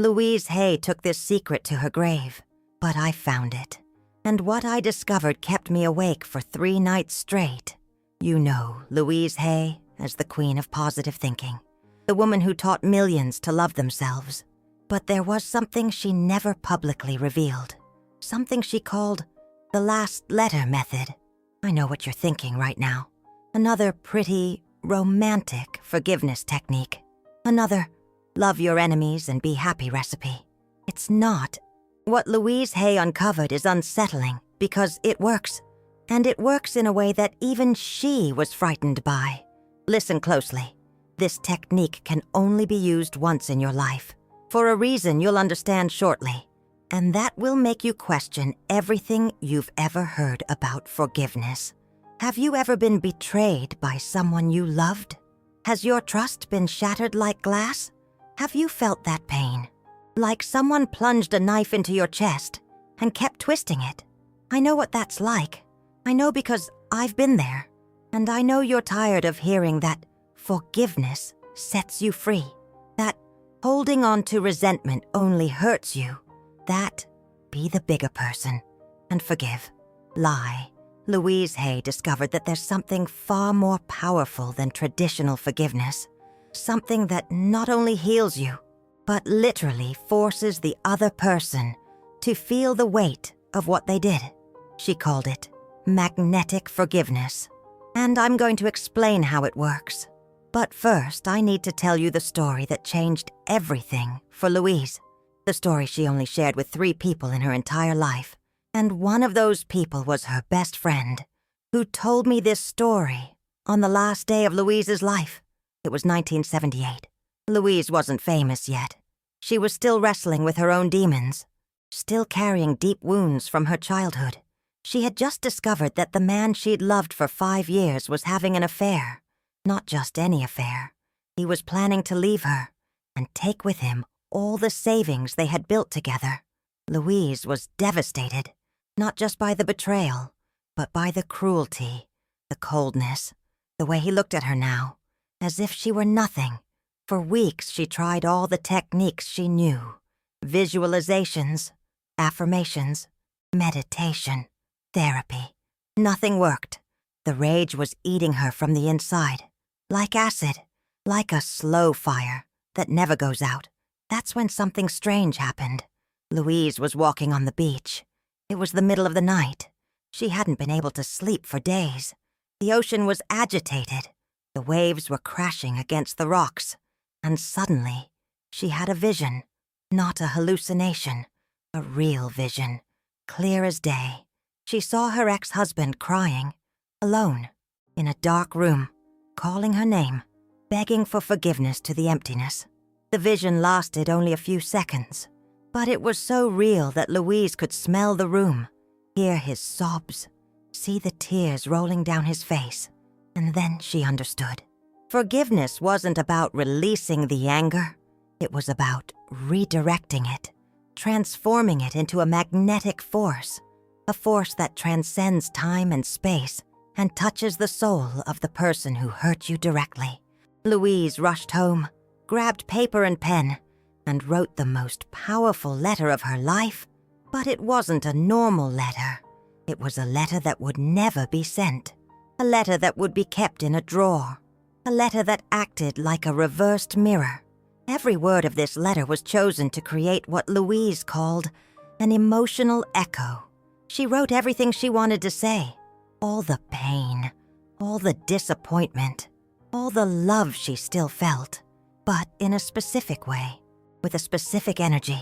Louise Hay took this secret to her grave, but I found it. And what I discovered kept me awake for 3 nights straight. You know Louise Hay as the queen of positive thinking, the woman who taught millions to love themselves. But there was something she never publicly revealed, something she called the last letter method. I know what you're thinking right now. Another pretty, romantic forgiveness technique. Another love your enemies and be happy recipe. It's not. What Louise Hay uncovered is unsettling because it works. And it works in a way that even she was frightened by. Listen closely. This technique can only be used once in your life, for a reason you'll understand shortly. And that will make you question everything you've ever heard about forgiveness. Have you ever been betrayed by someone you loved? Has your trust been shattered like glass? Have you felt that pain? Like someone plunged a knife into your chest and kept twisting it. I know what that's like. I know because I've been there. And I know you're tired of hearing that forgiveness sets you free. That holding on to resentment only hurts you. That be the bigger person and forgive. Lie. Louise Hay discovered that there's something far more powerful than traditional forgiveness. Something that not only heals you, but literally forces the other person to feel the weight of what they did. She called it magnetic forgiveness. And I'm going to explain how it works. But first, I need to tell you the story that changed everything for Louise. The story she only shared with 3 people in her entire life. And one of those people was her best friend, who told me this story on the last day of Louise's life. It was 1978. Louise wasn't famous yet. She was still wrestling with her own demons, still carrying deep wounds from her childhood. She had just discovered that the man she'd loved for 5 years was having an affair. Not just any affair. He was planning to leave her and take with him all the savings they had built together. Louise was devastated, not just by the betrayal, but by the cruelty, the coldness, the way he looked at her now, as if she were nothing. For weeks she tried all the techniques she knew. Visualizations, affirmations, meditation, therapy. Nothing worked. The rage was eating her from the inside. Like acid, like a slow fire that never goes out. That's when something strange happened. Louise was walking on the beach. It was the middle of the night. She hadn't been able to sleep for days. The ocean was agitated. The waves were crashing against the rocks. And suddenly, she had a vision. Not a hallucination. A real vision. Clear as day. She saw her ex-husband crying, alone, in a dark room, calling her name, begging for forgiveness to the emptiness. The vision lasted only a few seconds, but it was so real that Louise could smell the room, hear his sobs, see the tears rolling down his face, and then she understood. Forgiveness wasn't about releasing the anger. It was about redirecting it, transforming it into a magnetic force, a force that transcends time and space and touches the soul of the person who hurt you directly. Louise rushed home, grabbed paper and pen, and wrote the most powerful letter of her life. But it wasn't a normal letter. It was a letter that would never be sent. A letter that would be kept in a drawer. A letter that acted like a reversed mirror. Every word of this letter was chosen to create what Louise called an emotional echo. She wrote everything she wanted to say. All the pain, all the disappointment, all the love she still felt, but in a specific way, with a specific energy.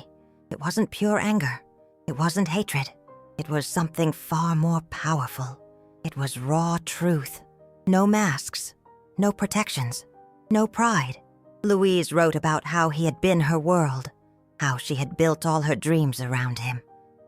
It wasn't pure anger. It wasn't hatred. It was something far more powerful. It was raw truth. No masks, no protections, no pride. Louise wrote about how he had been her world, how she had built all her dreams around him,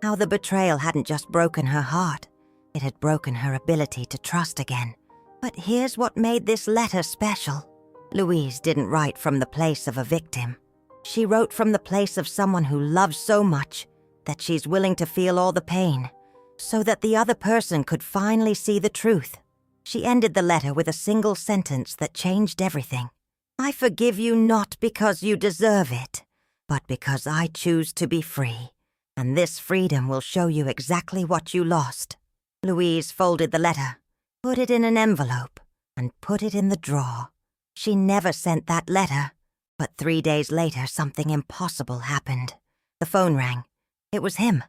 how the betrayal hadn't just broken her heart, it had broken her ability to trust again. But here's what made this letter special. Louise didn't write from the place of a victim. She wrote from the place of someone who loves so much that she's willing to feel all the pain, so that the other person could finally see the truth. She ended the letter with a single sentence that changed everything. I forgive you not because you deserve it, but because I choose to be free, and this freedom will show you exactly what you lost." Louise folded the letter, put it in an envelope, and put it in the drawer. She never sent that letter, but 3 days later something impossible happened. The phone rang. It was him,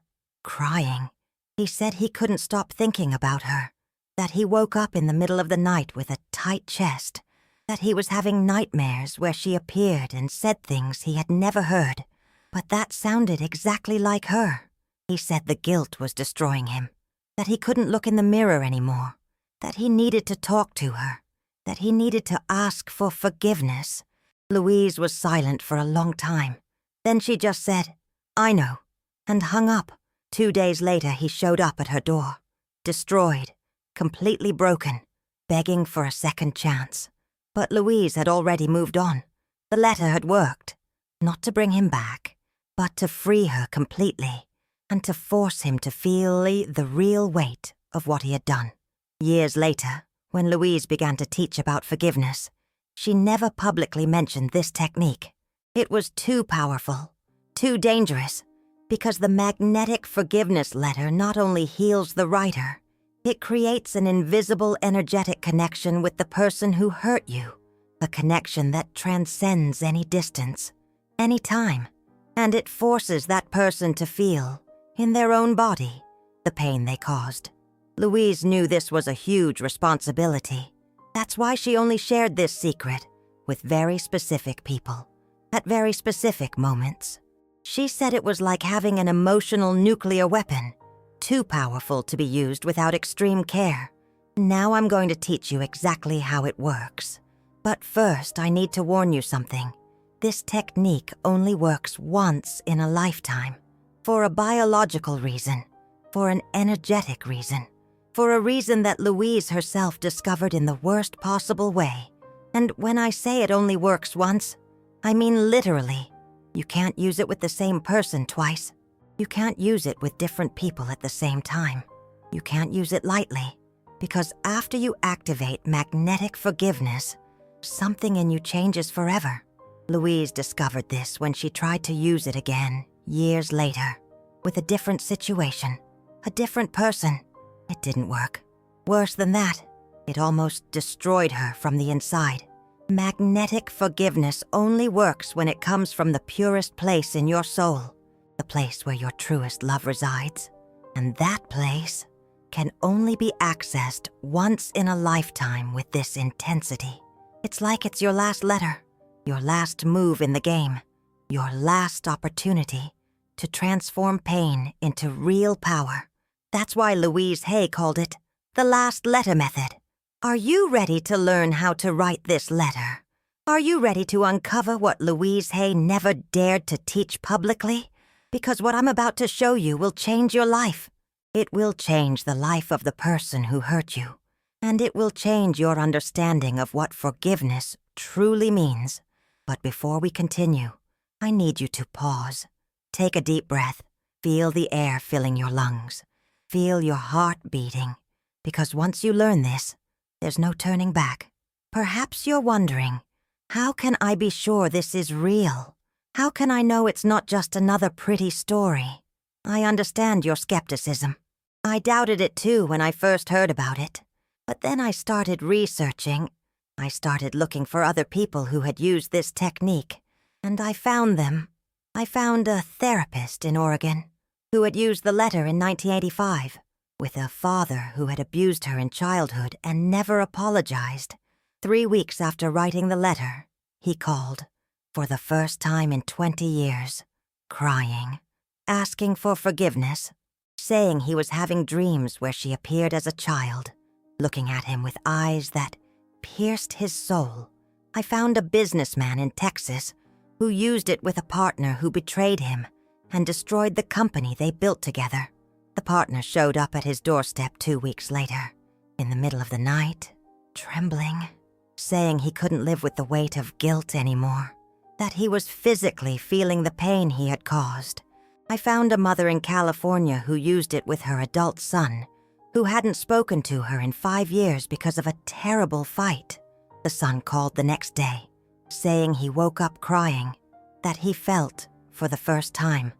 crying. He said he couldn't stop thinking about her, that he woke up in the middle of the night with a tight chest, that he was having nightmares where she appeared and said things he had never heard, but that sounded exactly like her. He said the guilt was destroying him, that he couldn't look in the mirror anymore, that he needed to talk to her, that he needed to ask for forgiveness. Louise was silent for a long time. Then she just said, "I know," and hung up. 2 days later, he showed up at her door, destroyed, completely broken, begging for a second chance. But Louise had already moved on. The letter had worked, not to bring him back, but to free her completely, and to force him to feel the real weight of what he had done. Years later, when Louise began to teach about forgiveness, she never publicly mentioned this technique. It was too powerful, too dangerous, because the magnetic forgiveness letter not only heals the writer, it creates an invisible energetic connection with the person who hurt you, a connection that transcends any distance, any time, and it forces that person to feel, in their own body, the pain they caused. Louise knew this was a huge responsibility. That's why she only shared this secret with very specific people, at very specific moments. She said it was like having an emotional nuclear weapon, too powerful to be used without extreme care. Now I'm going to teach you exactly how it works. But first, I need to warn you something. This technique only works once in a lifetime, for a biological reason, for an energetic reason, for a reason that Louise herself discovered in the worst possible way. And when I say it only works once, I mean literally. You can't use it with the same person twice. You can't use it with different people at the same time. You can't use it lightly, because after you activate magnetic forgiveness, something in you changes forever. Louise discovered this when she tried to use it again, years later, with a different situation, a different person. It didn't work. Worse than that, it almost destroyed her from the inside. Magnetic forgiveness only works when it comes from the purest place in your soul, the place where your truest love resides. And that place can only be accessed once in a lifetime with this intensity. It's like it's your last letter, your last move in the game, your last opportunity to transform pain into real power. That's why Louise Hay called it the last letter method. Are you ready to learn how to write this letter? Are you ready to uncover what Louise Hay never dared to teach publicly? Because what I'm about to show you will change your life. It will change the life of the person who hurt you, and it will change your understanding of what forgiveness truly means. But before we continue, I need you to pause. Take a deep breath. Feel the air filling your lungs. Feel your heart beating, because once you learn this, there's no turning back. Perhaps you're wondering, how can I be sure this is real? How can I know it's not just another pretty story? I understand your skepticism. I doubted it too when I first heard about it. But then I started researching. I started looking for other people who had used this technique, and I found them. I found a therapist in Oregon who had used the letter in 1985. With a father who had abused her in childhood and never apologized. 3 weeks after writing the letter, he called, for the first time in 20 years, crying, asking for forgiveness, saying he was having dreams where she appeared as a child, looking at him with eyes that pierced his soul. I found a businessman in Texas who used it with a partner who betrayed him and destroyed the company they built together. The partner showed up at his doorstep 2 weeks later, in the middle of the night, trembling, saying he couldn't live with the weight of guilt anymore, that he was physically feeling the pain he had caused. I found a mother in California who used it with her adult son, who hadn't spoken to her in 5 years because of a terrible fight. The son called the next day, saying he woke up crying, that he felt for the first time,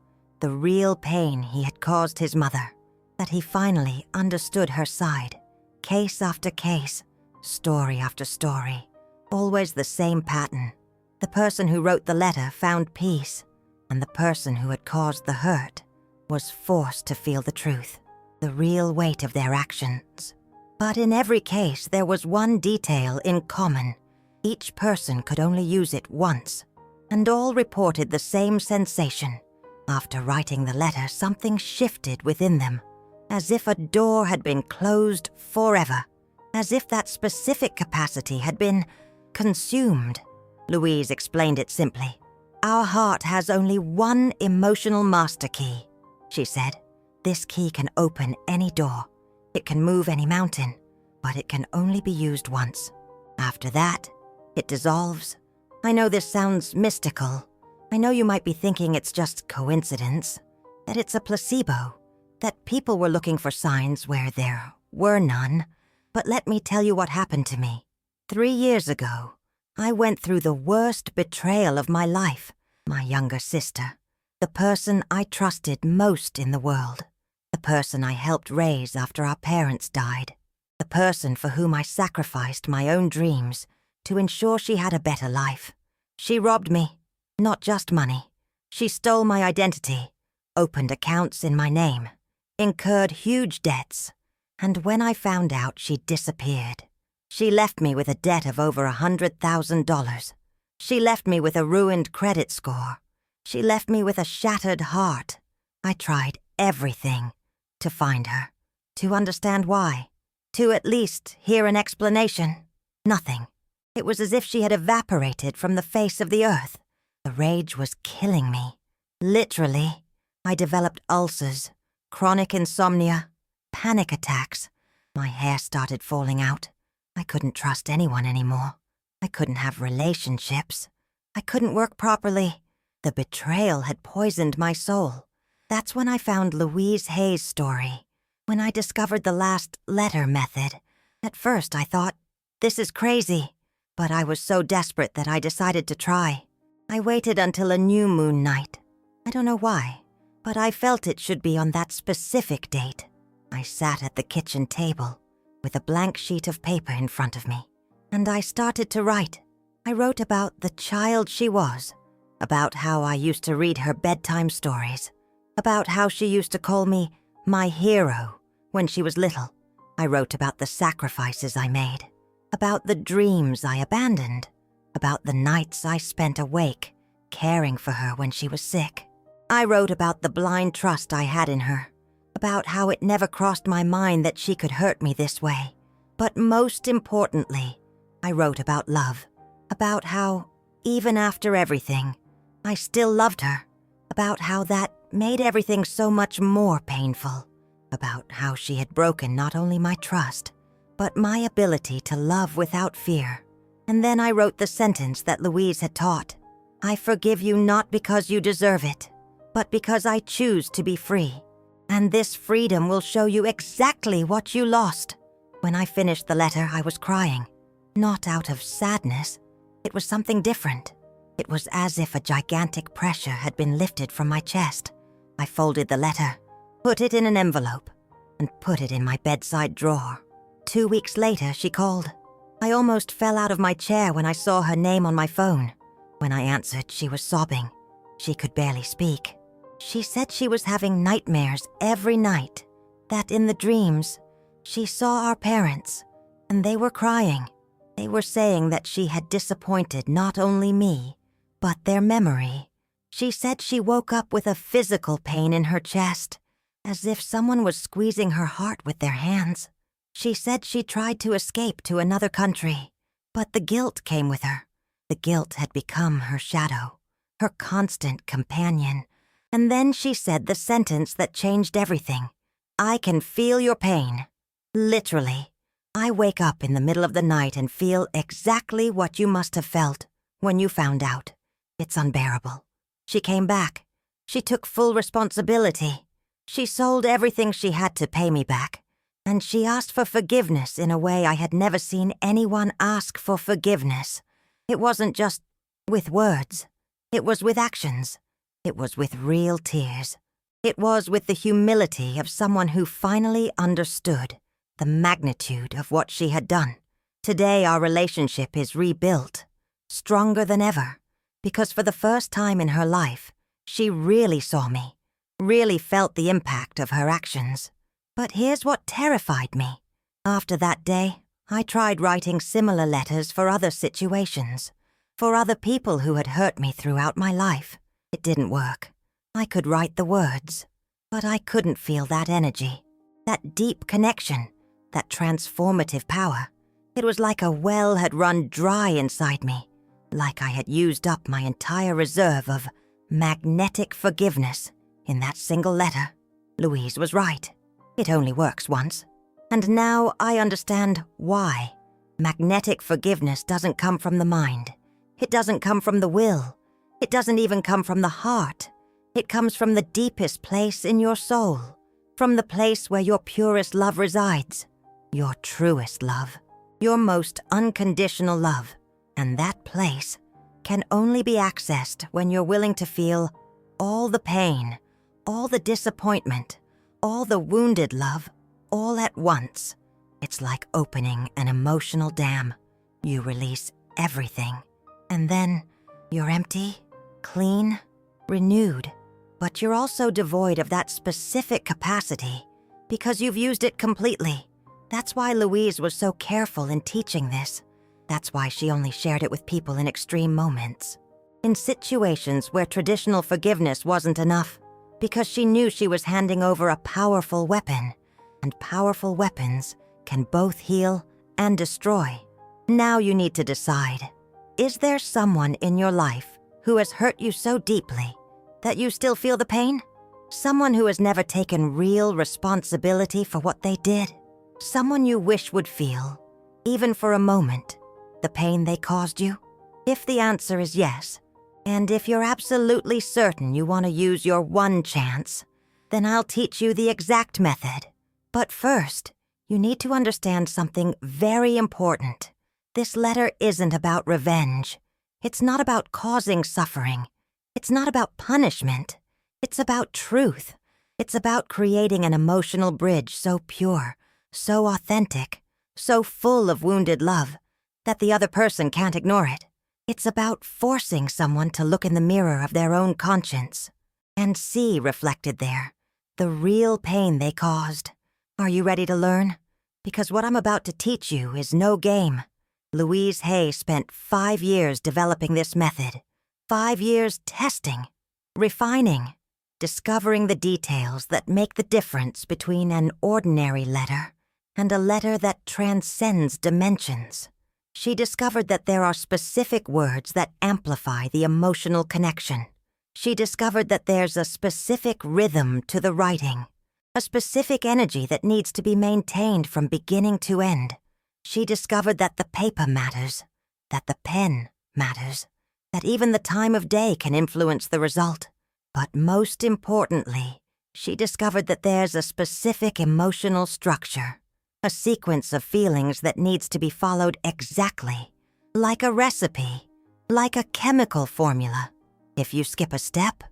the real pain he had caused his mother, that he finally understood her side. Case after case, story after story, always the same pattern. The person who wrote the letter found peace, and the person who had caused the hurt was forced to feel the truth, the real weight of their actions. But in every case, there was one detail in common. Each person could only use it once, and all reported the same sensation. After writing the letter, something shifted within them, as if a door had been closed forever, as if that specific capacity had been consumed. Louise explained it simply. Our heart has only one emotional master key, she said. This key can open any door. It can move any mountain, but it can only be used once. After that, it dissolves. I know this sounds mystical. I know you might be thinking it's just coincidence, that it's a placebo, that people were looking for signs where there were none. But let me tell you what happened to me. 3 years ago, I went through the worst betrayal of my life. My younger sister, the person I trusted most in the world, the person I helped raise after our parents died, the person for whom I sacrificed my own dreams to ensure she had a better life. She robbed me, not just money. She stole my identity, opened accounts in my name, incurred huge debts, and when I found out, she disappeared. She left me with a debt of over $100,000. She left me with a ruined credit score. She left me with a shattered heart. I tried everything to find her, to understand why, to at least hear an explanation. Nothing. It was as if she had evaporated from the face of the earth. The rage was killing me. Literally, I developed ulcers, chronic insomnia, panic attacks. My hair started falling out. I couldn't trust anyone anymore. I couldn't have relationships. I couldn't work properly. The betrayal had poisoned my soul. That's when I found Louise Hay's story, when I discovered the last letter method. At first I thought, this is crazy, but I was so desperate that I decided to try. I waited until a new moon night. I don't know why, but I felt it should be on that specific date. I sat at the kitchen table with a blank sheet of paper in front of me, and I started to write. I wrote about the child she was, about how I used to read her bedtime stories, about how she used to call me my hero when she was little. I wrote about the sacrifices I made, about the dreams I abandoned, about the nights I spent awake caring for her when she was sick. I wrote about the blind trust I had in her, about how it never crossed my mind that she could hurt me this way. But most importantly, I wrote about love, about how, even after everything, I still loved her, about how that made everything so much more painful, about how she had broken not only my trust, but my ability to love without fear. And then I wrote the sentence that Louise had taught. I forgive you not because you deserve it, but because I choose to be free. And this freedom will show you exactly what you lost. When I finished the letter, I was crying. Not out of sadness. It was something different. It was as if a gigantic pressure had been lifted from my chest. I folded the letter, put it in an envelope, and put it in my bedside drawer. 2 weeks later, she called. I almost fell out of my chair when I saw her name on my phone. When I answered, she was sobbing. She could barely speak. She said she was having nightmares every night, that in the dreams, she saw our parents, and they were crying. They were saying that she had disappointed not only me, but their memory. She said she woke up with a physical pain in her chest, as if someone was squeezing her heart with their hands. She said she tried to escape to another country, but the guilt came with her. The guilt had become her shadow, her constant companion. And then she said the sentence that changed everything. I can feel your pain. Literally. I wake up in the middle of the night and feel exactly what you must have felt when you found out. It's unbearable. She came back. She took full responsibility. She sold everything she had to pay me back. And she asked for forgiveness in a way I had never seen anyone ask for forgiveness. It wasn't just with words. It was with actions. It was with real tears. It was with the humility of someone who finally understood the magnitude of what she had done. Today our relationship is rebuilt, stronger than ever, because for the first time in her life, she really saw me, really felt the impact of her actions. But here's what terrified me. After that day, I tried writing similar letters for other situations, for other people who had hurt me throughout my life. It didn't work. I could write the words, but I couldn't feel that energy, that deep connection, that transformative power. It was like a well had run dry inside me, like I had used up my entire reserve of magnetic forgiveness in that single letter. Louise was right. It only works once. And now I understand why. Magnetic forgiveness doesn't come from the mind. It doesn't come from the will. It doesn't even come from the heart. It comes from the deepest place in your soul, from the place where your purest love resides, your truest love, your most unconditional love. And that place can only be accessed when you're willing to feel all the pain, all the disappointment, all the wounded love, all at once. It's like opening an emotional dam. You release everything, and then you're empty, clean, renewed. But you're also devoid of that specific capacity because you've used it completely. That's why Louise was so careful in teaching this. That's why she only shared it with people in extreme moments, in situations where traditional forgiveness wasn't enough, because she knew she was handing over a powerful weapon, and powerful weapons can both heal and destroy. Now you need to decide, is there someone in your life who has hurt you so deeply that you still feel the pain? Someone who has never taken real responsibility for what they did? Someone you wish would feel, even for a moment, the pain they caused you? If the answer is yes, and if you're absolutely certain you want to use your one chance, then I'll teach you the exact method. But first, you need to understand something very important. This letter isn't about revenge. It's not about causing suffering. It's not about punishment. It's about truth. It's about creating an emotional bridge so pure, so authentic, so full of wounded love that the other person can't ignore it. It's about forcing someone to look in the mirror of their own conscience and see reflected there the real pain they caused. Are you ready to learn? Because what I'm about to teach you is no game. Louise Hay spent 5 years developing this method, 5 years testing, refining, discovering the details that make the difference between an ordinary letter and a letter that transcends dimensions. She discovered that there are specific words that amplify the emotional connection. She discovered that there's a specific rhythm to the writing, a specific energy that needs to be maintained from beginning to end. She discovered that the paper matters, that the pen matters, that even the time of day can influence the result. But most importantly, she discovered that there's a specific emotional structure, a sequence of feelings that needs to be followed exactly, like a recipe, like a chemical formula. If you skip a step,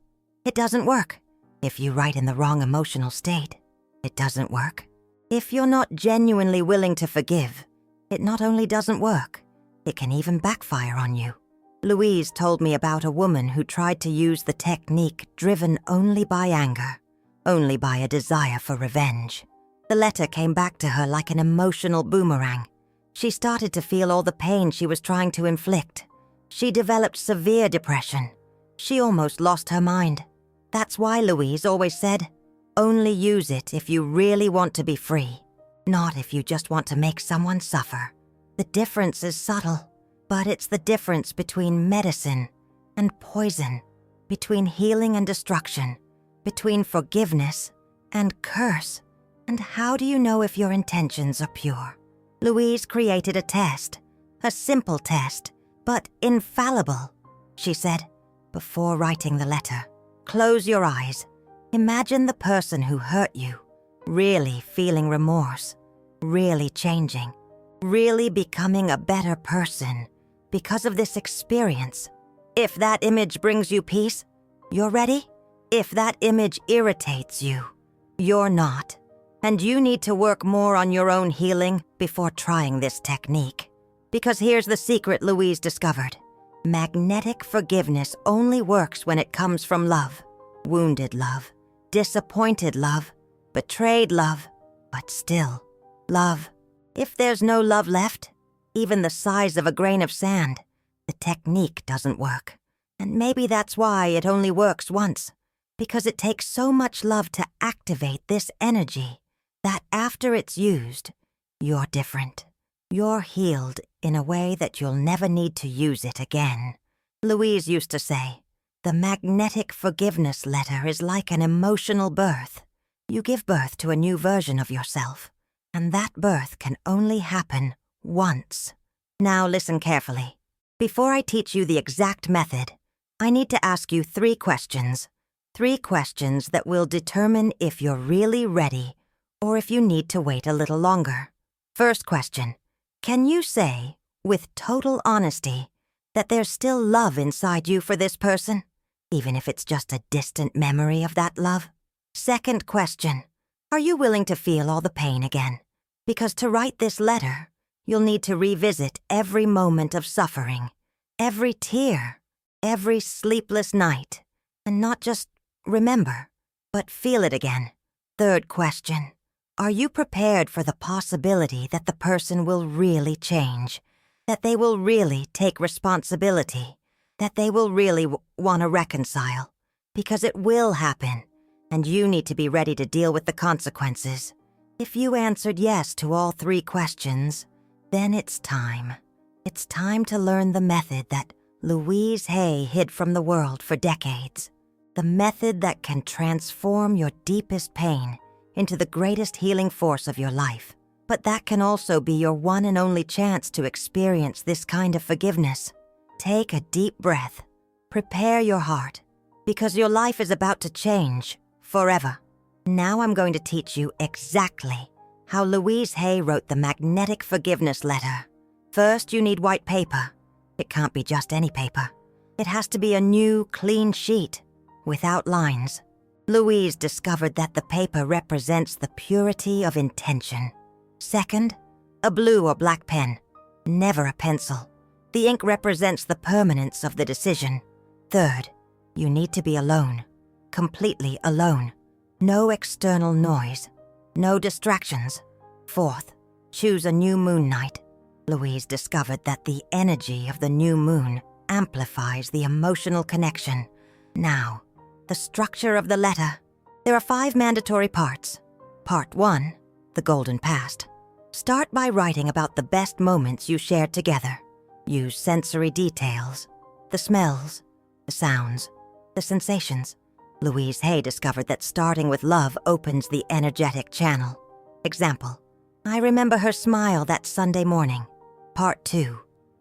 it doesn't work. If you write in the wrong emotional state, it doesn't work. If you're not genuinely willing to forgive, it not only doesn't work, it can even backfire on you. Louise told me about a woman who tried to use the technique driven only by anger, only by a desire for revenge. The letter came back to her like an emotional boomerang. She started to feel all the pain she was trying to inflict. She developed severe depression. She almost lost her mind. That's why Louise always said, only use it if you really want to be free, not if you just want to make someone suffer. The difference is subtle, but it's the difference between medicine and poison, between healing and destruction, between forgiveness and curse. And how do you know if your intentions are pure? Louise created a test, a simple test, but infallible. She said, before writing the letter, close your eyes. Imagine the person who hurt you, really feeling remorse, really changing, really becoming a better person because of this experience. If that image brings you peace, You're ready? If that image irritates you, you're not. And you need to work more on your own healing before trying this technique. Because here's the secret Louise discovered. Magnetic forgiveness only works when it comes from love. Wounded love, disappointed love, betrayed love, but still, love. If there's no love left, even the size of a grain of sand, the technique doesn't work. And maybe that's why it only works once. Because it takes so much love to activate this energy that after it's used, you're different. You're healed in a way that you'll never need to use it again. Louise used to say, the magnetic forgiveness letter is like an emotional birth. You give birth to a new version of yourself, and that birth can only happen once. Now listen carefully. Before I teach you the exact method, I need to ask you 3 questions. 3 questions that will determine if you're really ready or if you need to wait a little longer. First question, can you say, with total honesty, that there's still love inside you for this person, even if it's just a distant memory of that love? Second question, are you willing to feel all the pain again? Because to write this letter, you'll need to revisit every moment of suffering, every tear, every sleepless night, and not just remember, but feel it again. Third question, are you prepared for the possibility that the person will really change, that they will really take responsibility, that they will really want to reconcile? Because it will happen, and you need to be ready to deal with the consequences. If you answered yes to all 3 questions, then it's time. It's time to learn the method that Louise Hay hid from the world for decades. The method that can transform your deepest pain into the greatest healing force of your life. But that can also be your one and only chance to experience this kind of forgiveness. Take a deep breath. Prepare your heart, because your life is about to change forever. Now I'm going to teach you exactly how Louise Hay wrote the magnetic forgiveness letter. First, you need white paper. It can't be just any paper. It has to be a new, clean sheet, without lines. Louise discovered that the paper represents the purity of intention. Second, a blue or black pen, never a pencil. The ink represents the permanence of the decision. Third, you need to be alone, completely alone. No external noise, no distractions. Fourth, choose a new moon night. Louise discovered that the energy of the new moon amplifies the emotional connection. Now, the structure of the letter. There are 5 mandatory parts. Part 1, the golden past. Start by writing about the best moments you shared together. Use sensory details, the smells, the sounds, the sensations. Louise Hay discovered that starting with love opens the energetic channel. Example, I remember her smile that Sunday morning. Part 2,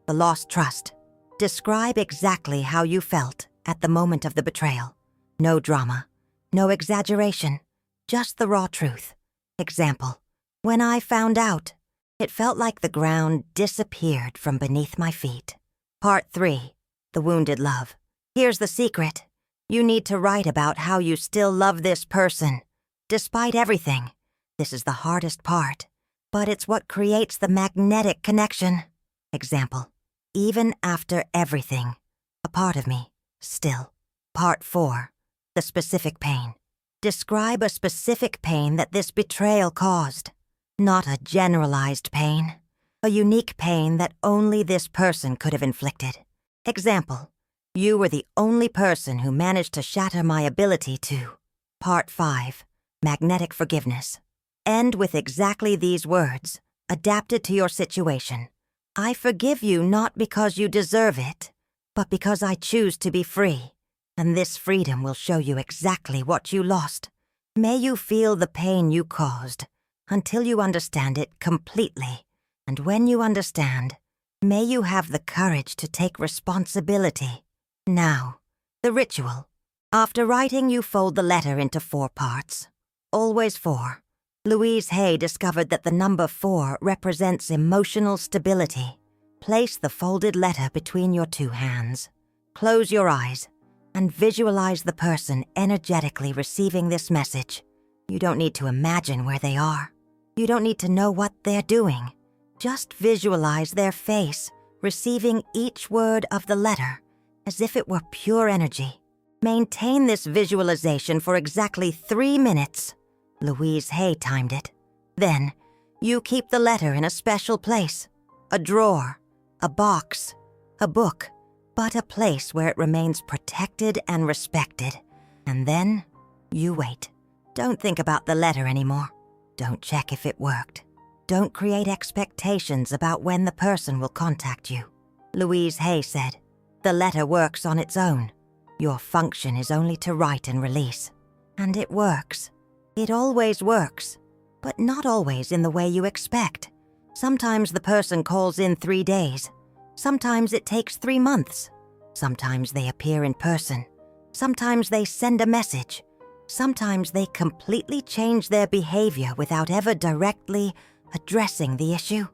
the lost trust. Describe exactly how you felt at the moment of the betrayal. No drama, no exaggeration, just the raw truth. Example, when I found out, it felt like the ground disappeared from beneath my feet. Part 3, the wounded love. Here's the secret. You need to write about how you still love this person, despite everything. This is the hardest part, but it's what creates the magnetic connection. Example, even after everything, a part of me, still. Part 4, the specific pain. Describe a specific pain that this betrayal caused. Not a generalized pain, a unique pain that only this person could have inflicted. Example, you were the only person who managed to shatter my ability to. Part 5, magnetic forgiveness. End with exactly these words, adapted to your situation. I forgive you not because you deserve it, but because I choose to be free. And this freedom will show you exactly what you lost. May you feel the pain you caused until you understand it completely. And when you understand, may you have the courage to take responsibility. Now, the ritual. After writing, you fold the letter into 4 parts. Always 4. Louise Hay discovered that the number 4 represents emotional stability. Place the folded letter between your 2 hands. Close your eyes and visualize the person energetically receiving this message. You don't need to imagine where they are. You don't need to know what they're doing. Just visualize their face receiving each word of the letter as if it were pure energy. Maintain this visualization for exactly 3 minutes. Louise Hay timed it. Then, you keep the letter in a special place, a drawer, a box, a book, but a place where it remains protected and respected. And then, you wait. Don't think about the letter anymore. Don't check if it worked. Don't create expectations about when the person will contact you. Louise Hay said, "The letter works on its own. Your function is only to write and release." And it works. It always works, but not always in the way you expect. Sometimes the person calls in 3 days. Sometimes it takes 3 months. Sometimes they appear in person. Sometimes they send a message. Sometimes they completely change their behavior without ever directly addressing the issue.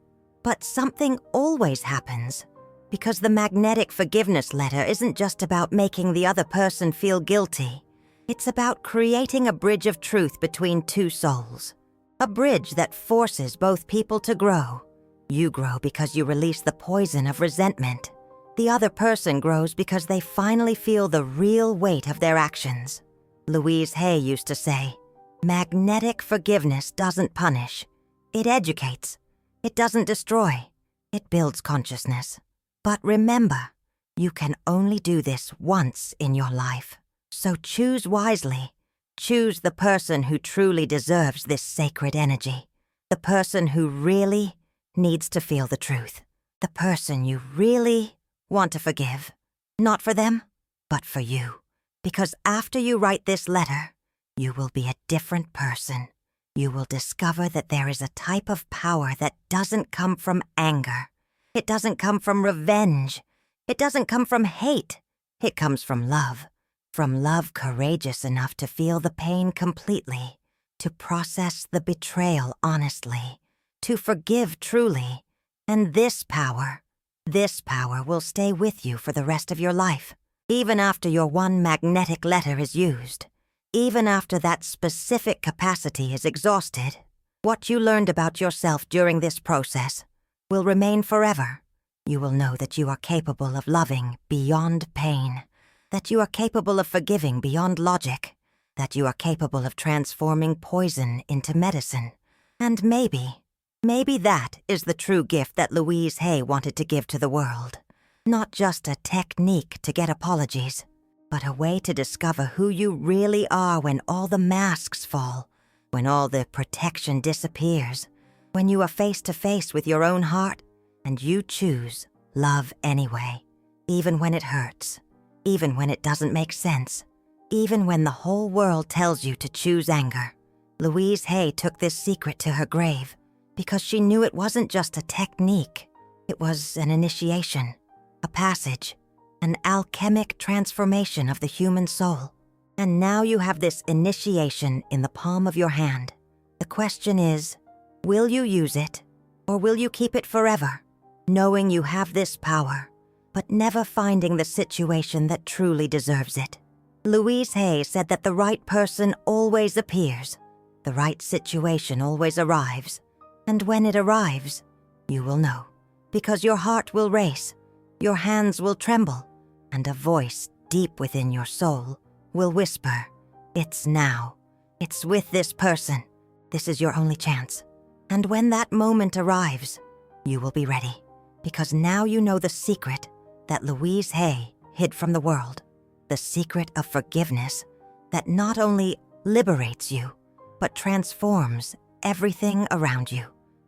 But something always happens, because the magnetic forgiveness letter isn't just about making the other person feel guilty. It's about creating a bridge of truth between two souls. A bridge that forces both people to grow. You grow because you release the poison of resentment. The other person grows because they finally feel the real weight of their actions. Louise Hay used to say, "Magnetic forgiveness doesn't punish. It educates. It doesn't destroy. It builds consciousness." But remember, you can only do this once in your life. So choose wisely. Choose the person who truly deserves this sacred energy. The person who really needs to feel the truth. The person you really want to forgive. Not for them, but for you. Because after you write this letter, you will be a different person. You will discover that there is a type of power that doesn't come from anger. It doesn't come from revenge. It doesn't come from hate. It comes from love. From love courageous enough to feel the pain completely, to process the betrayal honestly, to forgive truly. And this power will stay with you for the rest of your life, even after your one magnetic letter is used, even after that specific capacity is exhausted. What you learned about yourself during this process will remain forever. You will know that you are capable of loving beyond pain, that you are capable of forgiving beyond logic, that you are capable of transforming poison into medicine. And maybe that is the true gift that Louise Hay wanted to give to the world. Not just a technique to get apologies, but a way to discover who you really are when all the masks fall, when all the protection disappears, when you are face to face with your own heart and you choose love anyway, even when it hurts. Even when it doesn't make sense. Even when the whole world tells you to choose anger. Louise Hay took this secret to her grave because she knew it wasn't just a technique. It was an initiation, a passage, an alchemic transformation of the human soul. And now you have this initiation in the palm of your hand. The question is, will you use it, or will you keep it forever, knowing you have this power, but never finding the situation that truly deserves it? Louise Hay said that the right person always appears, the right situation always arrives, and when it arrives, you will know, because your heart will race, your hands will tremble, and a voice deep within your soul will whisper, "It's now. It's with this person. This is your only chance." And when that moment arrives, you will be ready, because now you know the secret that Louise Hay hid from the world, the secret of forgiveness that not only liberates you, but transforms everything around you.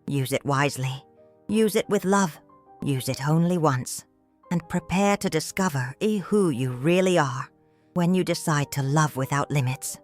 Use it wisely. Use it with love. Use it only once. And prepare to discover who you really are when you decide to love without limits.